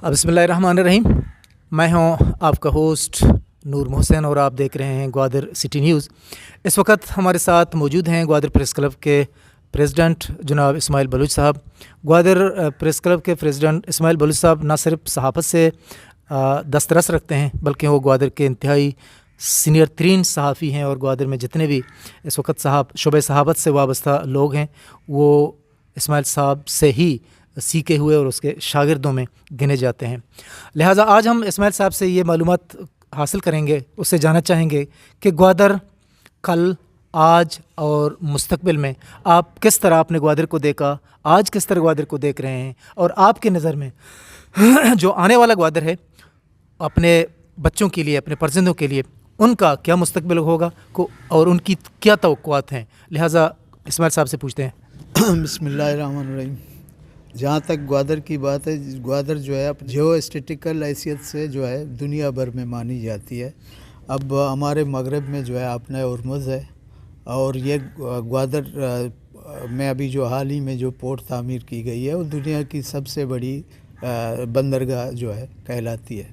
बिस्मिल्लाहिर्रहमानिर्रहीम। मैं हूं आपका होस्ट नूर मोहसिन और आप देख रहे हैं ग्वादर सिटी न्यूज़। इस वक्त हमारे साथ मौजूद हैं ग्वादर प्रेस क्लब के प्रेसिडेंट जनाब इस्माइल बलूच साहब। ग्वादर प्रेस क्लब के प्रेसिडेंट इस्माइल बलूच साहब न सिर्फ सहाफ़त से दस्तरस रखते हैं बल्कि वो ग्वादर के इंतहाई सीनियर तरीन सहाफ़ी हैं और ग्वादर में जितने भी इस वक्त शोबे सहाफ़त से वाबस्ता लोग हैं वो इस्माइल साहब से ही सीखे हुए और उसके शागिर्दों में गिने जाते हैं। लिहाजा आज हम इस्माइल साहब से ये मालूमात हासिल करेंगे, उससे जानना चाहेंगे कि ग्वादर कल, आज और मुस्तकबिल में आप किस तरह अपने ग्वादर को देखा, आज किस तरह ग्वादर को देख रहे हैं और आपके नज़र में जो आने वाला ग्वादर है अपने बच्चों के लिए, अपने परजिंदों के लिए उनका क्या मुस्तकबिल होगा और उनकी क्या तवक्कुआत हैं। लिहाजा इस्माइल साहब से पूछते हैं। बिस्मिल्लाहिर्रहमानिर्रहीम। जहाँ तक ग्वादर की बात है, ग्वादर जो है जियो स्टेटिकल हैसियत से जो है दुनिया भर में मानी जाती है। अब हमारे मगरब में जो है अपना उर्मुज़ है और ये ग्वादर में अभी जो हाल ही में जो पोर्ट तामीर की गई है वो दुनिया की सबसे बड़ी बंदरगाह जो है कहलाती है।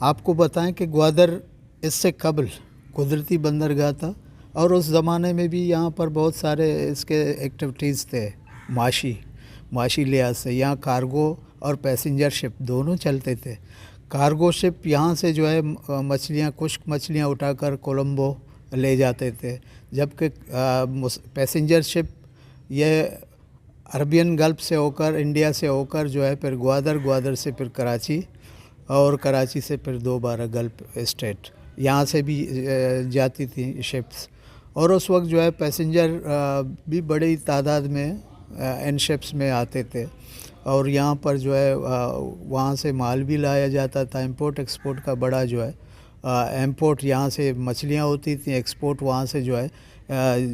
आपको बताएं कि ग्वादर इससे कबल कुदरती बंदरगाह था और उस ज़माने में भी यहाँ पर बहुत सारे इसके एक्टिविटीज़ थे माशी लिहाज से। यहाँ कार्गो और पैसेंजर शिप दोनों चलते थे। कार्गो शिप यहाँ से जो है मछलियाँ, खुश्क मछलियाँ उठाकर कोलंबो ले जाते थे, जबकि पैसेंजर शिप ये अरबियन गल्फ से होकर, इंडिया से होकर जो है फिर ग्वादर से फिर कराची और कराची से फिर दोबारा गल्फ स्टेट यहाँ से भी जाती थी शिप्स। और उस वक्त जो है पैसेंजर भी बड़ी तादाद में इन शिप्स में आते थे और यहाँ पर जो है वहाँ से माल भी लाया जाता था। इंपोर्ट एक्सपोर्ट का बड़ा जो है इंपोर्ट यहाँ से मछलियाँ होती थी, एक्सपोर्ट वहाँ से जो है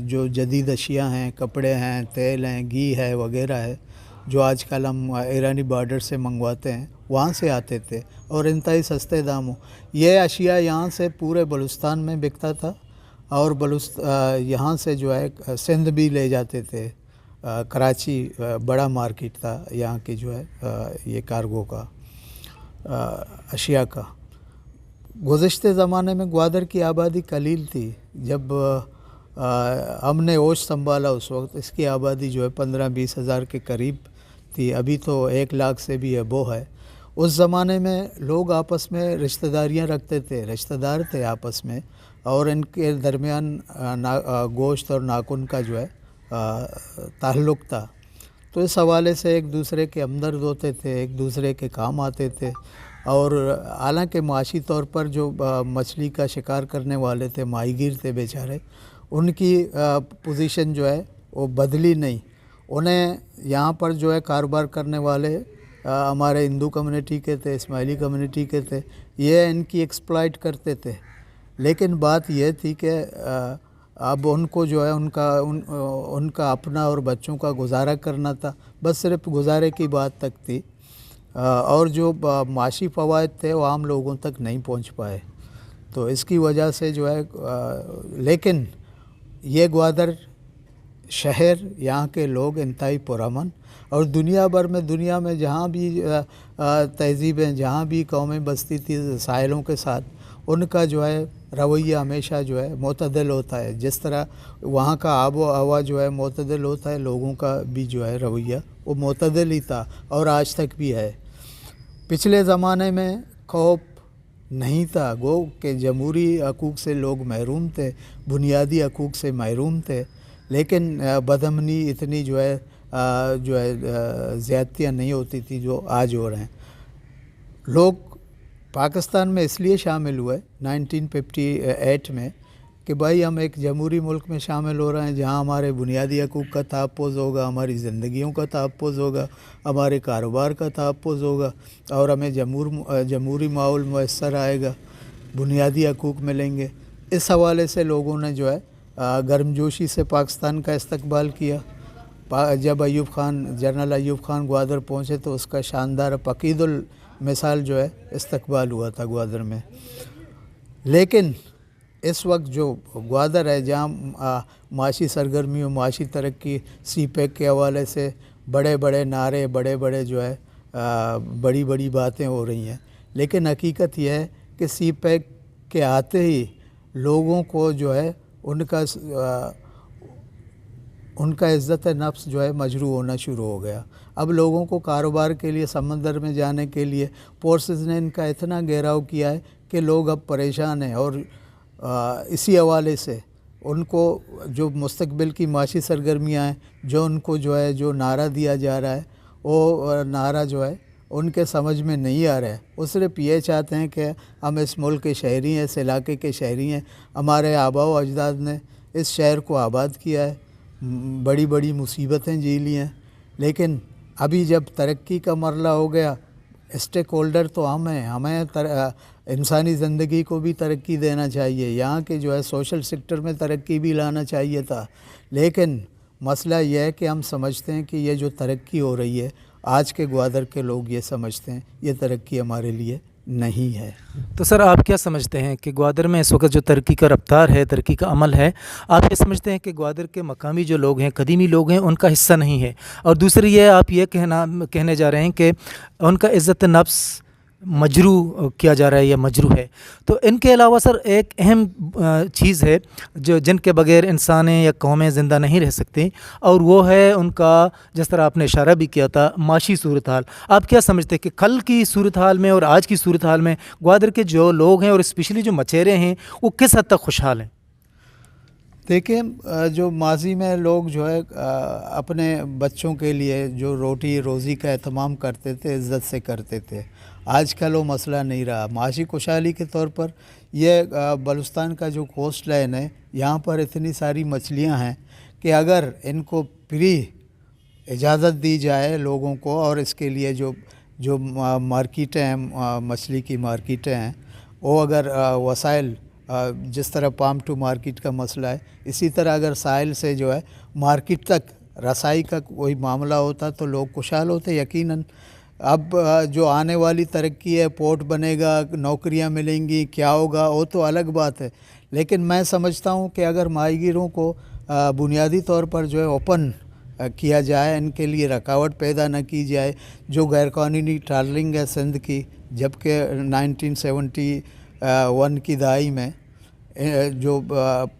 जो जदीद अशिया हैं, कपड़े हैं, तेल हैं, घी है वगैरह है जो आजकल हम ईरानी बॉर्डर से मंगवाते हैं वहाँ से आते थे और इंतहाई सस्ते दामों। ये अशिया यहाँ से पूरे बलूचिस्तान में बिकता था और यहाँ से जो है सिंध भी ले जाते थे। कराची बड़ा मार्केट था यहाँ की जो है ये कार्गो का अशिया का। गुज़िश्ते ज़माने में ग्वादर की आबादी कलील थी। जब हमने होश संभाला उस वक्त इसकी आबादी जो है 15-20 हज़ार के करीब थी। अभी तो 1 लाख से भी अबो है। उस ज़माने में लोग आपस में रिश्तेदारियाँ रखते थे, रिश्तेदार थे आपस में और इनके दरमियान गोश्त और नाखून का जो है ताल्लुक़ था। तो इस हवाले से एक दूसरे के हमदर्द होते थे, एक दूसरे के काम आते थे। और हालांकि माशी तौर पर जो मछली का शिकार करने वाले थे, माहीगीर थे बेचारे, उनकी पोजीशन जो है वो बदली नहीं। उन्हें यहाँ पर जो है कारोबार करने वाले हमारे हिंदू कम्युनिटी के थे, इस्माइली कम्युनिटी के थे, ये इनकी एक्सप्लॉइट करते थे। लेकिन बात यह थी कि अब उनको जो है उनका अपना और बच्चों का गुजारा करना था, बस सिर्फ गुजारे की बात तक थी और जो माशी फ़वाइद थे वो आम लोगों तक नहीं पहुंच पाए। तो इसकी वजह से जो है लेकिन ये ग्वादर शहर, यहाँ के लोग इंतहाई पुरअमन और दुनिया में जहाँ भी तहज़ीबें, जहाँ भी कौमें बसती थी साहिलों के साथ, उनका जो है रवैया हमेशा जो है मोतदल होता है। जिस तरह वहाँ का आबो हवा जो है मोतदल होता है, लोगों का भी जो है रवैया वो मोतदल ही था और आज तक भी है। पिछले ज़माने में खौफ नहीं था, गो कि जमहूरी हकूक़ से लोग महरूम थे, बुनियादी हकूक़ से महरूम थे, लेकिन बदअमनी इतनी जो है ज़्यादतियाँ नहीं होती थी जो आज हो रहे हैं। लोग पाकिस्तान में इसलिए शामिल हुए 1958 में कि भाई हम एक जमहूरी मुल्क में शामिल हो रहे हैं जहां हमारे बुनियादी हकूक़ का तहफ़्फ़ुज़ होगा, हमारी ज़िंदगियों का तहफ़्फ़ुज़ होगा, हमारे कारोबार का तहफ़्फ़ुज़ होगा और हमें जमहूरी माहौल मुयस्सर आएगा, बुनियादी हकूक़ मिलेंगे। इस हवाले से लोगों ने जो है गर्मजोशी से पाकिस्तान का इस्तकबाल किया। जब जनरल अयूब ख़ान ग्वादर पहुँचे तो उसका शानदार पकीदुल मिसाल जो है इस्तकबाल हुआ था ग्वादर में। लेकिन इस वक्त जो ग्वादर है जहाँ माशी सरगर्मियों, माशी तरक्की, सी पैक के हवाले से बड़े बड़े नारे, बड़े बड़े जो है بڑی بڑی باتیں ہو رہی ہیں، لیکن حقیقت یہ ہے کہ سی پیک کے آتے ہی لوگوں کو جو ہے ان کا عزت نفس جو ہے مجروح ہونا شروع ہو گیا۔ اب لوگوں کو کاروبار کے لیے سمندر میں جانے کے لیے فورسز نے ان کا اتنا گھیراؤ کیا ہے کہ لوگ اب پریشان ہیں، اور اسی حوالے سے ان کو جو مستقبل کی معاشی سرگرمیاں ہیں، جو ان کو جو ہے جو نعرہ دیا جا رہا ہے، وہ نعرہ جو ہے ان کے سمجھ میں نہیں آ رہا ہے۔ وہ صرف یہ چاہتے ہیں کہ ہم اس ملک کے شہری ہیں، اس علاقے کے شہری ہیں، ہمارے آباء و اجداد نے اس شہر کو آباد کیا ہے، بڑی بڑی مصیبتیں جی لی ہیں، لیکن ابھی جب ترقی کا مرحلہ ہو گیا، اسٹیک ہولڈر تو ہم ہیں، ہمیں انسانی زندگی کو بھی ترقی دینا چاہیے، یہاں کے جو ہے سوشل سیکٹر میں ترقی بھی لانا چاہیے تھا، لیکن مسئلہ یہ ہے کہ ہم سمجھتے ہیں کہ یہ جو ترقی ہو رہی ہے، آج کے گوادر کے لوگ یہ سمجھتے ہیں یہ ترقی ہمارے لیے نہیں ہے۔ تو سر آپ کیا سمجھتے ہیں کہ گوادر میں اس وقت جو ترقی کا رفتار ہے، ترقی کا عمل ہے، آپ یہ سمجھتے ہیں کہ گوادر کے مقامی جو لوگ ہیں، قدیمی لوگ ہیں، ان کا حصہ نہیں ہے؟ اور دوسری یہ آپ یہ کہنے جا رہے ہیں کہ ان کا عزت نفس مجروح کیا جا رہا ہے یا مجروح ہے۔ تو ان کے علاوہ سر ایک اہم چیز ہے جن کے بغیر انسانیں یا قومیں زندہ نہیں رہ سکتی، اور وہ ہے ان کا، جس طرح آپ نے اشارہ بھی کیا تھا، معاشی صورتحال۔ آپ کیا سمجھتے ہیں کہ کل کی صورتحال میں اور آج کی صورتحال میں گوادر کے جو لوگ ہیں اور اسپیشلی جو مچیرے ہیں وہ کس حد تک خوشحال ہیں؟ دیکھیں، جو ماضی میں لوگ جو ہے اپنے بچوں کے لیے جو روٹی روزی کا اہتمام کرتے تھے، عزت سے کرتے تھے، آج کل وہ مسئلہ نہیں رہا۔ معاشی خوشحالی کے طور پر یہ بلوچستان کا جو کوسٹ لائن ہے، یہاں پر اتنی ساری مچھلیاں ہیں کہ اگر ان کو فری اجازت دی جائے لوگوں کو، اور اس کے لیے جو مارکیٹیں ہیں، مچھلی کی مارکیٹیں ہیں، وہ اگر وسائل، جس طرح پام ٹو مارکیٹ کا مسئلہ ہے، اسی طرح اگر ساحل سے جو ہے مارکیٹ تک رسائی کا کوئی معاملہ ہوتا تو لوگ خوشحال ہوتے یقیناً۔ اب جو آنے والی ترقی ہے، پورٹ بنے گا، نوکریاں ملیں گی، کیا ہوگا، وہ تو الگ بات ہے، لیکن میں سمجھتا ہوں کہ اگر ماہی گیروں کو بنیادی طور پر جو ہے اوپن کیا جائے، ان کے لیے رکاوٹ پیدا نہ کی جائے، جو غیر قانونی ٹرالنگ ہے سندھ کی، جبکہ 1971 کی دہائی میں جو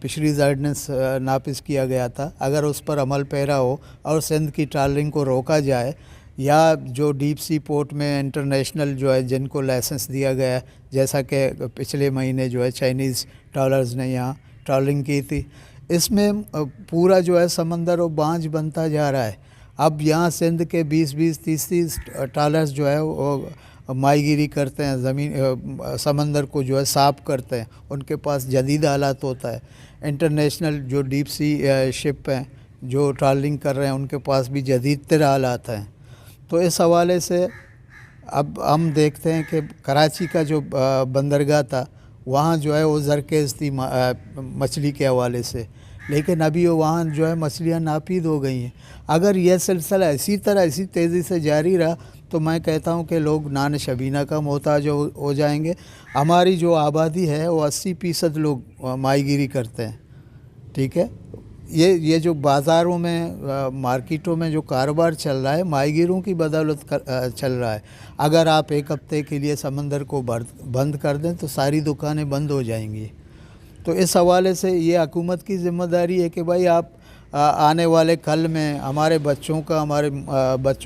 فشریز آرڈیننس نافذ کیا گیا تھا، اگر اس پر عمل پیرا ہو اور سندھ کی ٹرالنگ کو روکا جائے، یا جو ڈیپ سی پورٹ میں انٹرنیشنل جو ہے جن کو لائسنس دیا گیا، جیسا کہ پچھلے مہینے جو ہے چائنیز ٹرالرز نے یہاں ٹرالنگ کی تھی، اس میں پورا جو ہے سمندر و بانجھ بنتا جا رہا ہے۔ اب یہاں سندھ کے 20-20 30 ٹرالرز جو ہے وہ ماہی گیری کرتے ہیں، سمندر کو جو ہے صاف کرتے ہیں، ان کے پاس جدید آلات ہوتا ہے۔ انٹرنیشنل جو ڈیپ سی شپ ہیں جو ٹرالنگ کر رہے ہیں، ان کے پاس بھی جدید تر آلات ہیں۔ تو اس حوالے سے اب ہم دیکھتے ہیں کہ کراچی کا جو بندرگاہ تھا، وہاں جو ہے وہ زرخیز تھی مچھلی کے حوالے سے، لیکن ابھی وہاں جو ہے مچھلیاں ناپید ہو گئی ہیں۔ اگر یہ سلسلہ اسی طرح اسی تیزی سے جاری رہا تو میں کہتا ہوں کہ لوگ نان شبینہ کا محتاج ہو جائیں گے۔ ہماری جو آبادی ہے وہ 80% لوگ ماہی گیری کرتے ہیں، ٹھیک ہے۔ یہ جو بازاروں میں، مارکیٹوں میں جو کاروبار چل رہا ہے، ماہی گیروں کی بدولت چل رہا ہے۔ اگر آپ ایک ہفتے کے لیے سمندر کو بند کر دیں تو ساری دکانیں بند ہو جائیں گی۔ تو اس حوالے سے یہ حکومت کی ذمہ داری ہے کہ بھائی آپ آنے والے کل میں ہمارے بچوں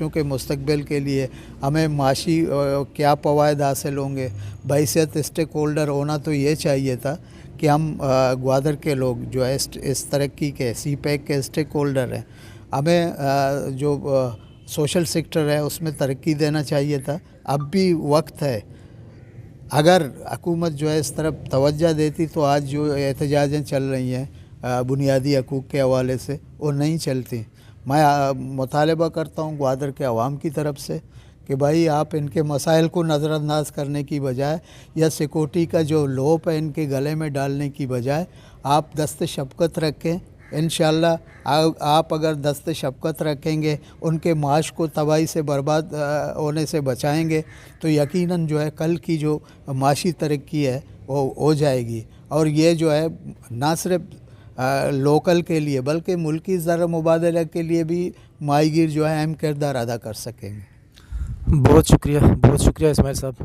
کے مستقبل کے لیے ہمیں معاشی کیا فوائد حاصل ہوں گے۔ بحیثیت اسٹیک ہولڈر ہونا تو یہ چاہیے تھا کہ ہم گوادر کے لوگ جو ہے اس ترقی کے سی پیک کے اسٹیک ہولڈر ہیں، ہمیں جو سوشل سیکٹر ہے اس میں ترقی دینا چاہیے تھا۔ اب بھی وقت ہے، اگر حکومت جو ہے اس طرف توجہ دیتی تو آج جو احتجاجیں چل رہی ہیں بنیادی حقوق کے حوالے سے، وہ نہیں چلتی۔ میں مطالبہ کرتا ہوں گوادر کے عوام کی طرف سے کہ بھائی آپ ان کے مسائل کو نظر انداز کرنے کی بجائے، یا سیکورٹی کا جو لوپ ہے ان کے گلے میں ڈالنے کی بجائے، آپ دست شفقت رکھیں۔ انشاءاللہ آپ اگر دست شفقت رکھیں گے، ان کے معاش کو تباہی سے برباد ہونے سے بچائیں گے، تو یقیناً جو ہے کل کی جو معاشی ترقی ہے وہ ہو جائے گی، اور یہ جو ہے نہ صرف لوکل کے لیے بلکہ ملکی زر مبادلہ کے لیے بھی ماہی گیر جو ہے اہم کردار ادا کر سکیں گے۔ بہت شکریہ اسماعیل صاحب.